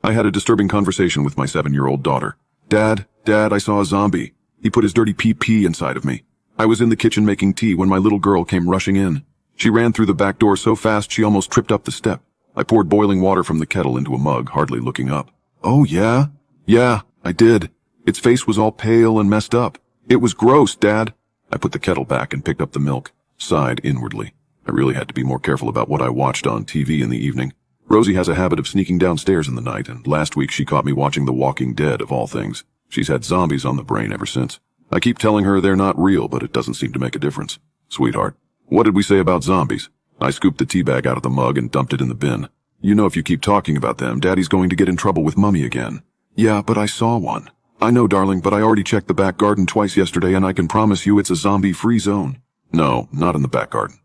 I had a disturbing conversation with my 7-year-old daughter. Dad, I saw a zombie. He put his dirty pee inside of me. I was in the kitchen making tea when my little girl came rushing in. She ran through the back door so fast she almost tripped up the step. I poured boiling water from the kettle into a mug, hardly looking up. Oh, yeah? Yeah, I did. Its face was all pale and messed up. It was gross, Dad. I put the kettle back and picked up the milk, sighed inwardly. I really had to be more careful about what I watched on TV in the evening. Rosie has a habit of sneaking downstairs in the night, and last week she caught me watching The Walking Dead, of all things. She's had zombies on the brain ever since. I keep telling her they're not real, but it doesn't seem to make a difference. Sweetheart, what did we say about zombies? I scooped the tea bag out of the mug and dumped it in the bin. You know if you keep talking about them, Daddy's going to get in trouble with Mummy again. Yeah, but I saw one. I know, darling, but I already checked the back garden twice yesterday, and I can promise you it's a zombie-free zone. No, not in the back garden.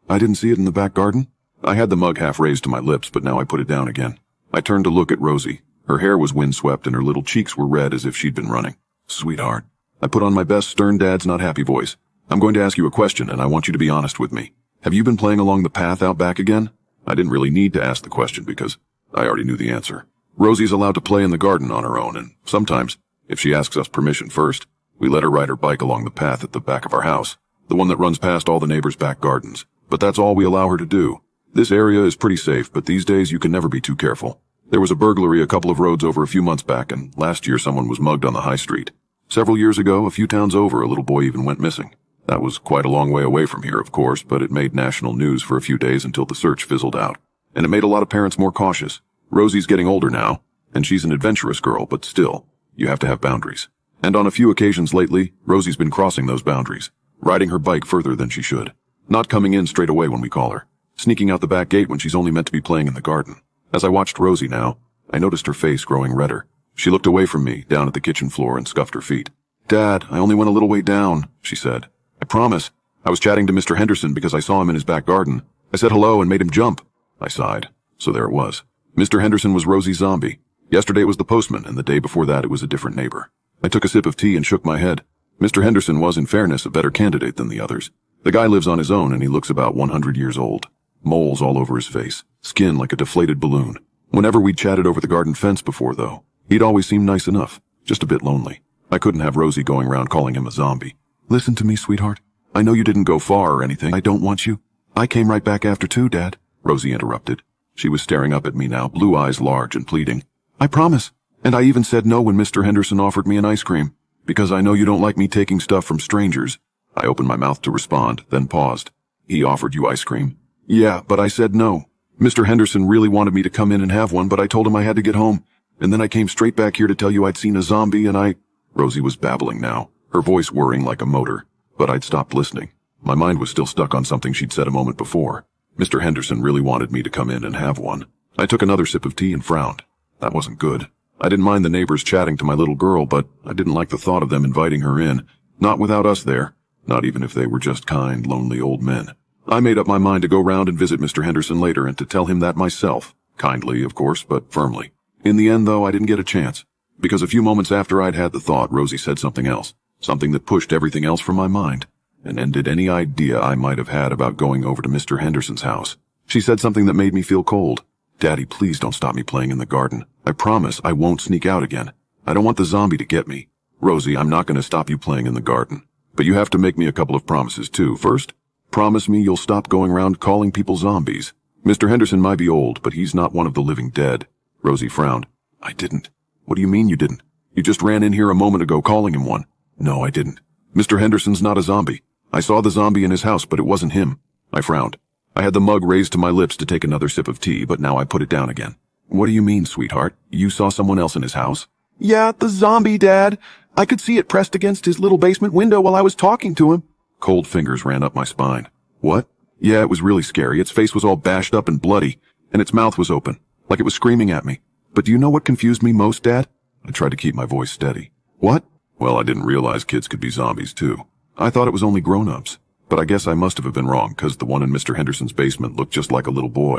I didn't see it in the back garden? I had the mug half raised to my lips, but now I put it down again. I turned to look at Rosie. Her hair was windswept and her little cheeks were red as if she'd been running. Sweetheart. I put on my best stern dad's not happy voice. I'm going to ask you a question, and I want you to be honest with me. Have you been playing along the path out back again? I didn't really need to ask the question because I already knew the answer. Rosie's allowed to play in the garden on her own, and sometimes, if she asks us permission first, we let her ride her bike along the path at the back of our house, the one that runs past all the neighbors' back gardens. But that's all we allow her to do. This area is pretty safe, but these days you can never be too careful. There was a burglary a couple of roads over a few months back, and last year someone was mugged on the high street. Several years ago, a few towns over, a little boy even went missing. That was quite a long way away from here, of course, but it made national news for a few days until the search fizzled out. And it made a lot of parents more cautious. Rosie's getting older now, and she's an adventurous girl, but still, you have to have boundaries. And on a few occasions lately, Rosie's been crossing those boundaries, riding her bike further than she should. Not coming in straight away when we call her. Sneaking out the back gate when she's only meant to be playing in the garden. As I watched Rosie now, I noticed her face growing redder. She looked away from me, down at the kitchen floor, and scuffed her feet. Dad, I only went a little way down, she said. I promise. I was chatting to Mr. Henderson because I saw him in his back garden. I said hello and made him jump. I sighed. So there it was. Mr. Henderson was Rosie's zombie. Yesterday it was the postman, and the day before that it was a different neighbor. I took a sip of tea and shook my head. Mr. Henderson was, in fairness, a better candidate than the others. The guy lives on his own, and he looks about 100 years old. Moles all over his face, skin like a deflated balloon. Whenever we'd chatted over the garden fence before, though, he'd always seemed nice enough, just a bit lonely. I couldn't have Rosie going around calling him a zombie. Listen to me, sweetheart. I know you didn't go far or anything. I don't want you. I came right back after too, Dad, Rosie interrupted. She was staring up at me now, blue eyes large and pleading. I promise. And I even said no when Mr. Henderson offered me an ice cream, because I know you don't like me taking stuff from strangers. I opened my mouth to respond, then paused. He offered you ice cream? Yeah, but I said no. Mr. Henderson really wanted me to come in and have one, but I told him I had to get home. And then I came straight back here to tell you I'd seen a zombie and Rosie was babbling now, her voice whirring like a motor. But I'd stopped listening. My mind was still stuck on something she'd said a moment before. Mr. Henderson really wanted me to come in and have one. I took another sip of tea and frowned. That wasn't good. I didn't mind the neighbors chatting to my little girl, but I didn't like the thought of them inviting her in. Not without us there. Not even if they were just kind, lonely old men. I made up my mind to go round and visit Mr. Henderson later and to tell him that myself. Kindly, of course, but firmly. In the end, though, I didn't get a chance. Because a few moments after I'd had the thought, Rosie said something else. Something that pushed everything else from my mind. And ended any idea I might have had about going over to Mr. Henderson's house. She said something that made me feel cold. Daddy, please don't stop me playing in the garden. I promise I won't sneak out again. I don't want the zombie to get me. Rosie, I'm not going to stop you playing in the garden. But you have to make me a couple of promises, too. First, promise me you'll stop going around calling people zombies. Mr. Henderson might be old, but he's not one of the living dead. Rosie frowned. I didn't. What do you mean you didn't? You just ran in here a moment ago calling him one. No, I didn't. Mr. Henderson's not a zombie. I saw the zombie in his house, but it wasn't him. I frowned. I had the mug raised to my lips to take another sip of tea, but now I put it down again. What do you mean, sweetheart? You saw someone else in his house? Yeah, the zombie, Dad. I could see it pressed against his little basement window while I was talking to him. Cold fingers ran up my spine. What? Yeah, it was really scary. Its face was all bashed up and bloody, and its mouth was open, like it was screaming at me. But do you know what confused me most, Dad? I tried to keep my voice steady. What? Well, I didn't realize kids could be zombies, too. I thought it was only grown-ups. But I guess I must have been wrong, because the one in Mr. Henderson's basement looked just like a little boy.